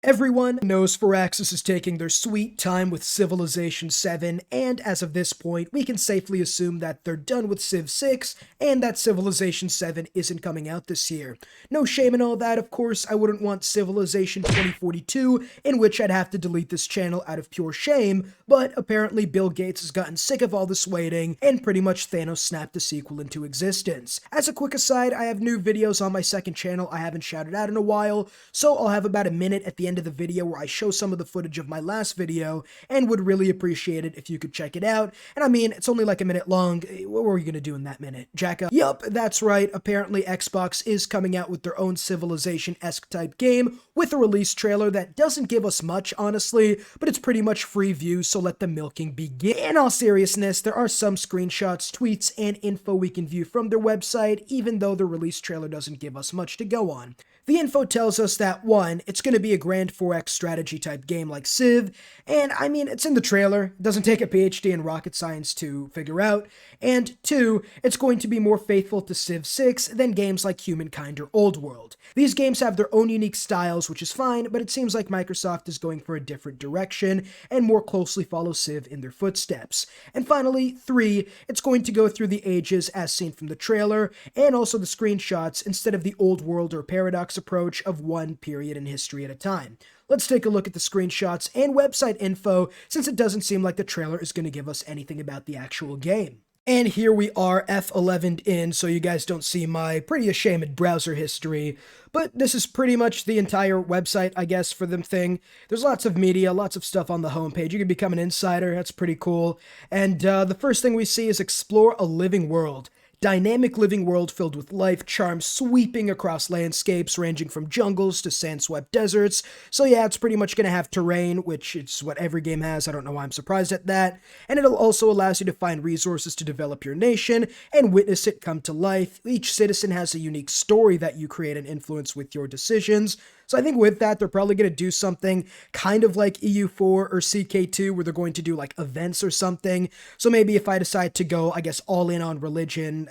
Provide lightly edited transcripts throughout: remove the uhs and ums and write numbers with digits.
Everyone knows Firaxis is taking their sweet time with Civilization 7, and as of this point, we can safely assume that they're done with Civ 6, and that Civilization 7 isn't coming out this year. No shame in all that, of course. I wouldn't want Civilization 2042, in which I'd have to delete this channel out of pure shame, but apparently Bill Gates has gotten sick of all this waiting, and pretty much Thanos snapped the sequel into existence. As a quick aside, I have new videos on my second channel I haven't shouted out in a while, so I'll have about a minute at the end of the video where I show some of the footage of my last video, and would really appreciate it if you could check it out. And I mean, it's only like a minute long. What were you gonna do in that minute, Jacka? Yup, that's right. Apparently Xbox is coming out with their own Civilization-esque type game with a release trailer that doesn't give us much, honestly, but it's pretty much free view, so let the milking begin. In all seriousness, there are some screenshots, tweets, and info we can view from their website, even though the release trailer doesn't give us much to go on. The info tells us that 1, it's going to be a Grand 4X strategy type game like Civ, and I mean, it's in the trailer, it doesn't take a PhD in rocket science to figure out, and 2, it's going to be more faithful to Civ 6 than games like Humankind or Old World. These games have their own unique styles, which is fine, but it seems like Microsoft is going for a different direction and more closely follow Civ in their footsteps. And finally, 3, it's going to go through the ages as seen from the trailer, and also the screenshots instead of the Old World or Paradox approach of one period in history at a time. Let's take a look at the screenshots and website info, since it doesn't seem like the trailer is going to give us anything about the actual game. And here we are F11'd in, so you guys don't see my pretty ashamed browser history, but this is pretty much the entire website, I guess, for them thing. There's lots of media, lots of stuff on the homepage. You can become an insider, that's pretty cool. And the first thing we see is explore a living world. Dynamic living world filled with life, charm sweeping across landscapes ranging from jungles to sand-swept deserts. So yeah, it's pretty much going to have terrain, which is what every game has. I don't know why I'm surprised at that. And it'll also allow you to find resources to develop your nation and witness it come to life. Each citizen has a unique story that you create and influence with your decisions. So I think with that, they're probably going to do something kind of like EU4 or CK2, where they're going to do like events or something. So maybe if I decide to go, I guess, all in on religion,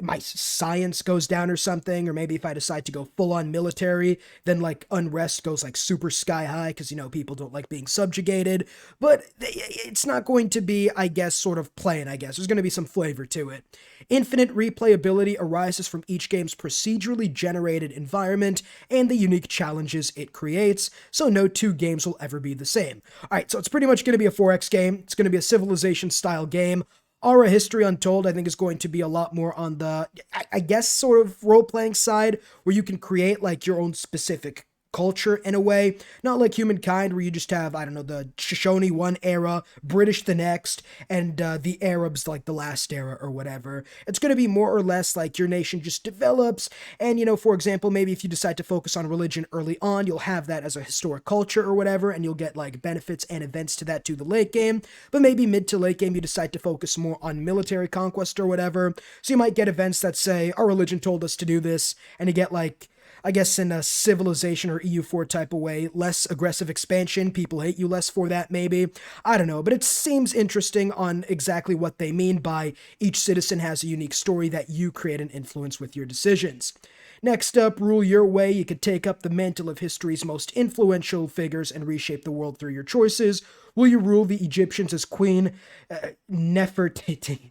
my science goes down or something, or maybe if I decide to go full on military, then like unrest goes like super sky high because, you know, people don't like being subjugated. But it's not going to be, I guess, sort of plain, I guess. There's going to be some flavor to it. Infinite replayability arises from each game's procedurally generated environment and the unique challenges it creates, so no two games will ever be the same. Alright, so it's pretty much going to be a 4X game. It's going to be a Civilization-style game. ARA History Untold, I think, is going to be a lot more on the, I guess, sort of role-playing side, where you can create, like, your own specific culture in a way, not like Humankind, where you just have, I don't know, the Shoshone one era, British the next, and the Arabs like the last era or whatever. It's going to be more or less like your nation just develops, and, you know, for example, maybe if you decide to focus on religion early on, you'll have that as a historic culture or whatever, and you'll get like benefits and events to that to the late game. But maybe mid to late game you decide to focus more on military conquest or whatever, so you might get events that say our religion told us to do this, and you get like, I guess in a Civilization or EU4 type of way, less aggressive expansion, people hate you less for that maybe, I don't know, but it seems interesting on exactly what they mean by each citizen has a unique story that you create and influence with your decisions. Next up, rule your way. You could take up the mantle of history's most influential figures and reshape the world through your choices. Will you rule the Egyptians as Queen Nefertiti?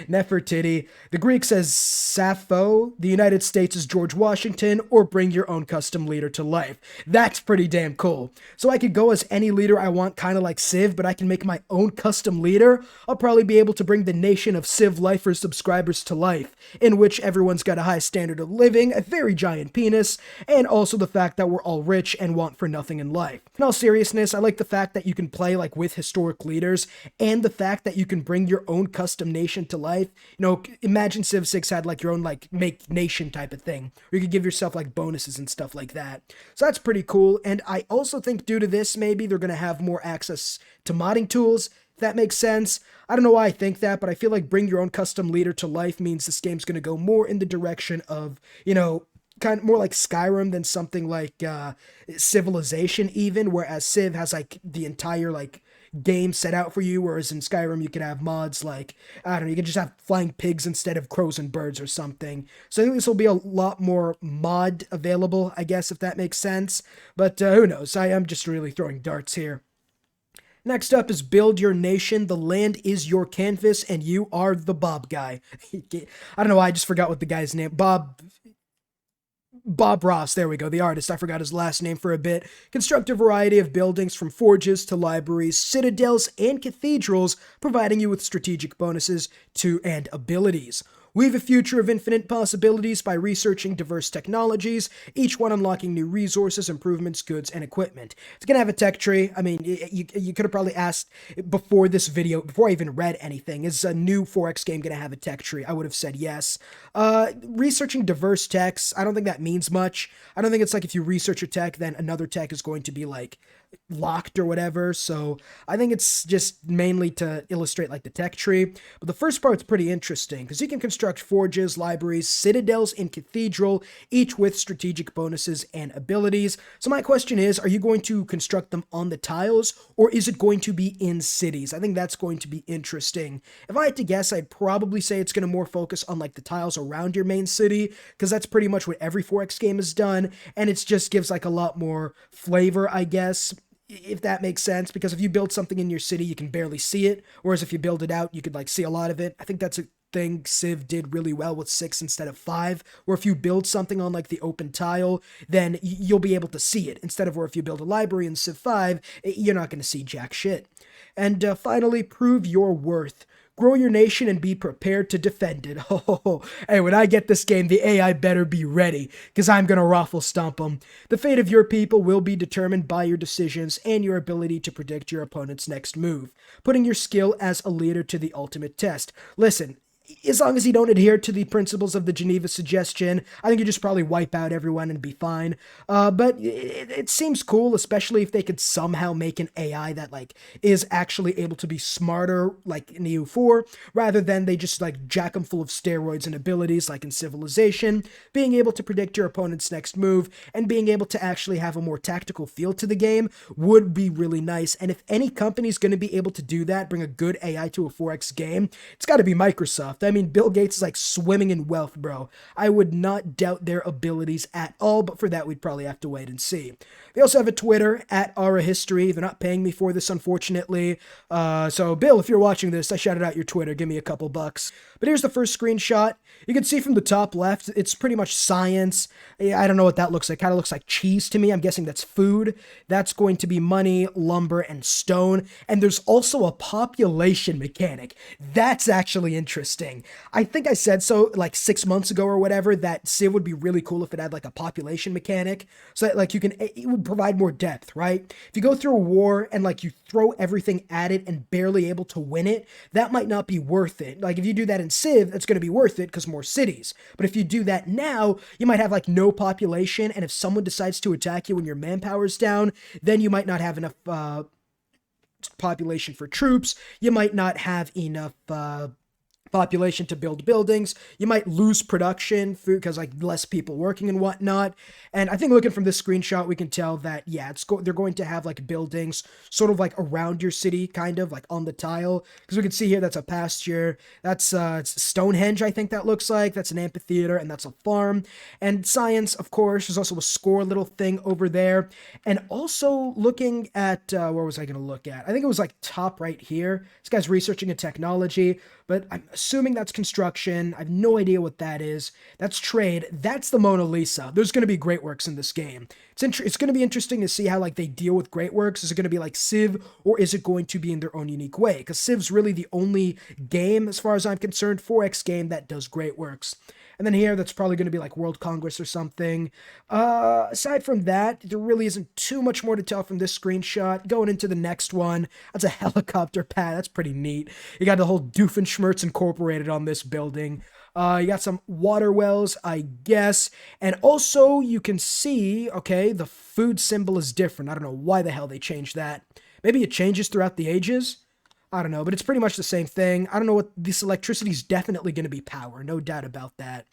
Nefertiti. The Greeks as Sappho, the United States as George Washington, or bring your own custom leader to life. That's pretty damn cool. So I could go as any leader I want, kind of like Civ, but I can make my own custom leader. I'll probably be able to bring the nation of Civ lifers subscribers to life, in which everyone's got a high standard of living, a very giant penis, and also the fact that we're all rich and want for nothing in life. In all seriousness, I like the fact that you can play like with historic leaders, and the fact that you can bring your own custom nation to life. You know, imagine Civ 6 had like your own like make nation type of thing, where you could give yourself like bonuses and stuff like that. So that's pretty cool, and I also think due to this, maybe they're going to have more access to modding tools, if that makes sense. I don't know why I think that, but I feel like bring your own custom leader to life means this game's going to go more in the direction of, you know, kind of more like Skyrim than something like Civilization even, whereas Civ has like the entire like game set out for you, whereas in Skyrim you could have mods like, I don't know, you could just have flying pigs instead of crows and birds or something. So I think this will be a lot more mod available, I guess, if that makes sense. But who knows? I am just really throwing darts here. Next up is Build Your Nation. The land is your canvas, and you are the Bob guy. I don't know why, I just forgot what the guy's name. Bob Ross, there we go, the artist. I forgot his last name for a bit. Construct a variety of buildings from forges to libraries, citadels, and cathedrals, providing you with strategic bonuses and abilities. Weave a future of infinite possibilities by researching diverse technologies, each one unlocking new resources, improvements, goods, and equipment. It's going to have a tech tree. I mean, you could have probably asked before this video, before I even read anything, is a new 4X game going to have a tech tree? I would have said yes. Researching diverse techs, I don't think that means much. I don't think it's like if you research a tech, then another tech is going to be like locked or whatever. So I think it's just mainly to illustrate like the tech tree. But the first part's pretty interesting because you can construct forges, libraries, citadels, and cathedral, each with strategic bonuses and abilities. So my question is, are you going to construct them on the tiles or is it going to be in cities? I think that's going to be interesting. If I had to guess, I'd probably say it's going to more focus on like the tiles around your main city because that's pretty much what every 4X game has done. And it just gives like a lot more flavor, I guess, if that makes sense, because if you build something in your city, you can barely see it, whereas if you build it out, you could like see a lot of it. I think that's a thing Civ did really well with 6 instead of 5, where if you build something on like the open tile, then you'll be able to see it, instead of where if you build a library in Civ 5, you're not going to see jack shit. And finally, prove your worth. Grow your nation and be prepared to defend it. Oh, hey, when I get this game, the AI better be ready, because I'm going to raffle stomp them. The fate of your people will be determined by your decisions and your ability to predict your opponent's next move, putting your skill as a leader to the ultimate test. Listen, as long as you don't adhere to the principles of the Geneva Suggestion, I think you just probably wipe out everyone and be fine. But it seems cool, especially if they could somehow make an AI that, like, is actually able to be smarter, like in EU4, rather than they just, like, jack them full of steroids and abilities, like in Civilization, being able to predict your opponent's next move, and being able to actually have a more tactical feel to the game would be really nice. And if any company's going to be able to do that, bring a good AI to a 4X game, it's got to be Microsoft. I mean, Bill Gates is like swimming in wealth, bro. I would not doubt their abilities at all, but for that, we'd probably have to wait and see. They also have a Twitter, at ARA History. They're not paying me for this, unfortunately. So, Bill, if you're watching this, I shouted out your Twitter. Give me a couple bucks. But here's the first screenshot. You can see from the top left, it's pretty much science. I don't know what that looks like. Kind of looks like cheese to me. I'm guessing that's food. That's going to be money, lumber, and stone. And there's also a population mechanic. That's actually interesting. I think I said so like 6 months ago or whatever, that Civ would be really cool if it had like a population mechanic, so that like it would provide more depth, right? If you go through a war and like you throw everything at it and barely able to win it, that might not be worth it. Like if you do that in Civ, that's going to be worth it because more cities. But if you do that now, you might have like no population, and if someone decides to attack you when your manpower's down, then you might not have enough population for troops. You might not have enough population to build buildings. You might lose production because like less people working and whatnot. And I think looking from this screenshot, we can tell that, yeah, they're going to have like buildings sort of like around your city, kind of like on the tile. Because we can see here, that's a pasture. That's it's Stonehenge, I think that looks like. That's an amphitheater, and that's a farm. And science, of course, there's also a score little thing over there. And also looking at, where was I going to look at? I think it was like top right here. This guy's researching a technology, but I'm assuming that's construction. I have no idea what that is. That's trade. That's the Mona Lisa. There's going to be great works in this game. It's going to be interesting to see how like they deal with great works. Is it going to be like Civ, or is it going to be in their own unique way? Because Civ's really the only game, as far as I'm concerned, 4X game that does great works. And then here, that's probably going to be like World Congress or something. Aside from that, there really isn't too much more to tell from this screenshot. Going into the next one, that's a helicopter pad. That's pretty neat. You got the whole Doofenshmirtz incorporated on this building. You got some water wells, I guess. And also, you can see, okay, the food symbol is different. I don't know why the hell they changed that. Maybe it changes throughout the ages. I don't know, but it's pretty much the same thing. I don't know what this electricity is definitely going to be power, no doubt about that.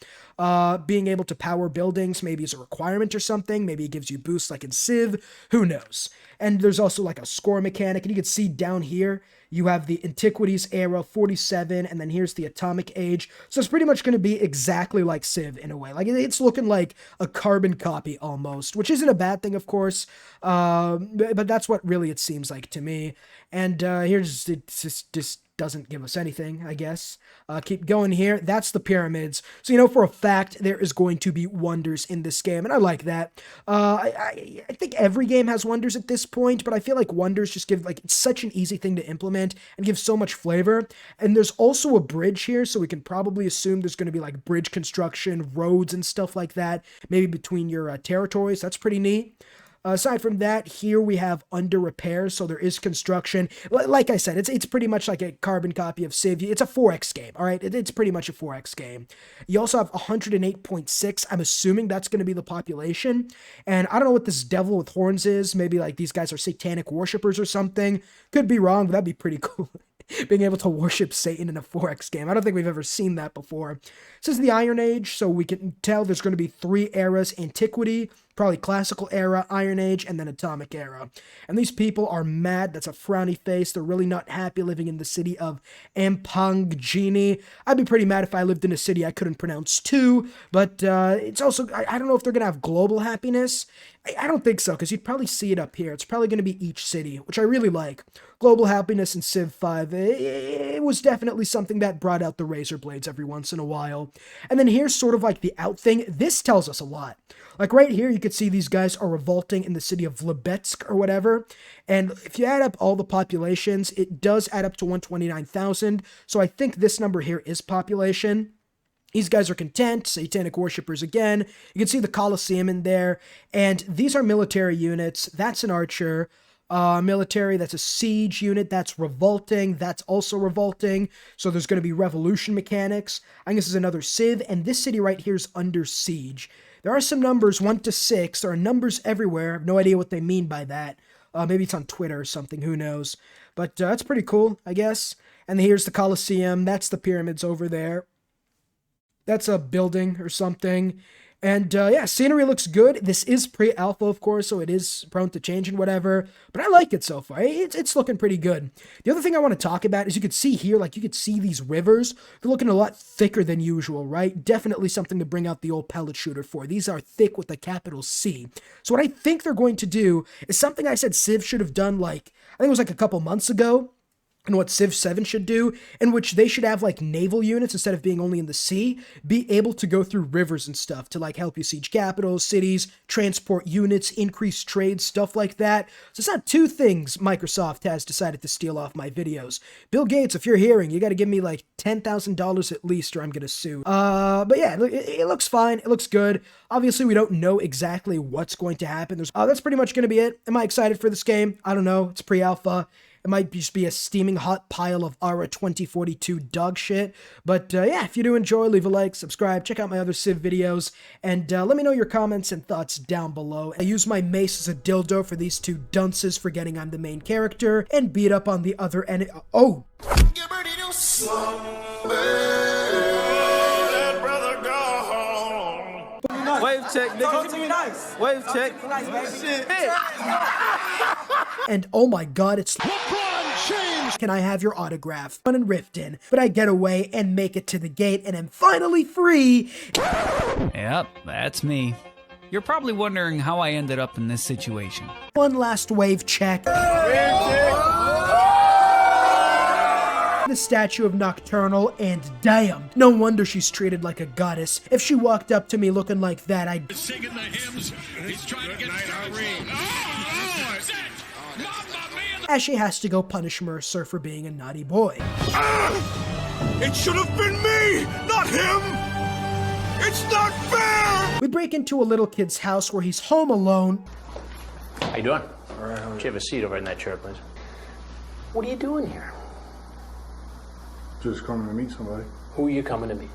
Being able to power buildings maybe is a requirement or something. Maybe it gives you boosts like in Civ. Who knows? And there's also like a score mechanic, and you can see down here, you have the Antiquities Era 47, and then here's the Atomic Age. So it's pretty much going to be exactly like Civ in a way. Like, it's looking like a carbon copy almost, which isn't a bad thing, of course, but that's what really it seems like to me. And here's, it just doesn't give us anything, I guess. Keep going here. That's the pyramids. So you know for a fact there is going to be wonders in this game, and I like that. I think every game has wonders at this point, but I feel like wonders just give, like, it's such an easy thing to implement and give so much flavor. And there's also a bridge here, so we can probably assume there's going to be like bridge construction, roads and stuff like that, maybe between your territories. That's pretty neat. Aside from that, here we have under repair, so there is construction. Like I said, it's pretty much like a carbon copy of Civ. It's a 4X game, all right? It's pretty much a 4X game. You also have 108.6. I'm assuming that's going to be the population. And I don't know what this devil with horns is. Maybe like these guys are satanic worshippers or something. Could be wrong, but that'd be pretty cool. Being able to worship Satan in a 4X game. I don't think we've ever seen that before. This is the Iron Age, so we can tell there's going to be 3 eras: Antiquity, probably Classical Era, Iron Age, and then Atomic Era. And these people are mad. That's a frowny face. They're really not happy living in the city of Ampangini. I'd be pretty mad if I lived in a city I couldn't pronounce too, but it's also, I don't know if they're going to have global happiness. I don't think so, because you'd probably see it up here. It's probably going to be each city, which I really like. Global happiness in Civ 5, it was definitely something that brought out the razor blades every once in a while. And then here's sort of like the out thing. This tells us a lot. Like right here, you could see these guys are revolting in the city of Lebetsk or whatever. And if you add up all the populations, it does add up to 129,000. So I think this number here is population. These guys are content, satanic worshippers again. You can see the Colosseum in there. And these are military units. That's an archer. Military, that's a siege unit. That's revolting. That's also revolting. So there's going to be revolution mechanics. I think this is another Civ. And this city right here is under siege. There are some numbers, 1 to 6. There are numbers everywhere. I have no idea what they mean by that. Maybe it's on Twitter or something. Who knows? But that's pretty cool, I guess. And here's the Colosseum. That's the pyramids over there. That's a building or something. And yeah, scenery looks good. This is pre-alpha, of course, so it is prone to change and whatever. But I like it so far. It's looking pretty good. The other thing I want to talk about is you could see here, like you could see these rivers. They're looking a lot thicker than usual, right? Definitely something to bring out the old pellet shooter for. These are thick with a capital C. So what I think they're going to do is something I said Civ should have done, like, I think it was like a couple months ago. And what Civ 7 should do, in which they should have like naval units instead of being only in the sea, be able to go through rivers and stuff to like help you siege capitals, cities, transport units, increase trade, stuff like that. So it's not 2 things Microsoft has decided to steal off my videos. Bill Gates, if you're hearing, you got to give me like $10,000 at least or I'm going to sue. But yeah, it looks fine. It looks good. Obviously, we don't know exactly what's going to happen. That's pretty much going to be it. Am I excited for this game? I don't know. It's pre-alpha. It might just be a steaming hot pile of ARA 2042 dog shit. But yeah, if you do enjoy, leave a like, subscribe, check out my other Civ videos, and let me know your comments and thoughts down below. I use my mace as a dildo for these 2 dunces forgetting I'm the main character, and beat up on the other enemy. Oh! Wave check, nigga. Wave check. Hey. And oh my god, it's can I have your autograph? Fun and Riften, but I get away and make it to the gate and am finally free. Yep, that's me. You're probably wondering how I ended up in this situation. One last wave check. The statue of Nocturnal, and damn, no wonder she's treated like a goddess. If she walked up to me looking like that, I'd singing the hymns. He's trying to get as she has to go punish Mercer for being a naughty boy. It should have been me, not him. It's not fair. We break into a little kid's house where he's home alone. How you doing? All right. Should you have a seat over in that chair, please? What are you doing here? Just coming to meet somebody. Who are you coming to meet?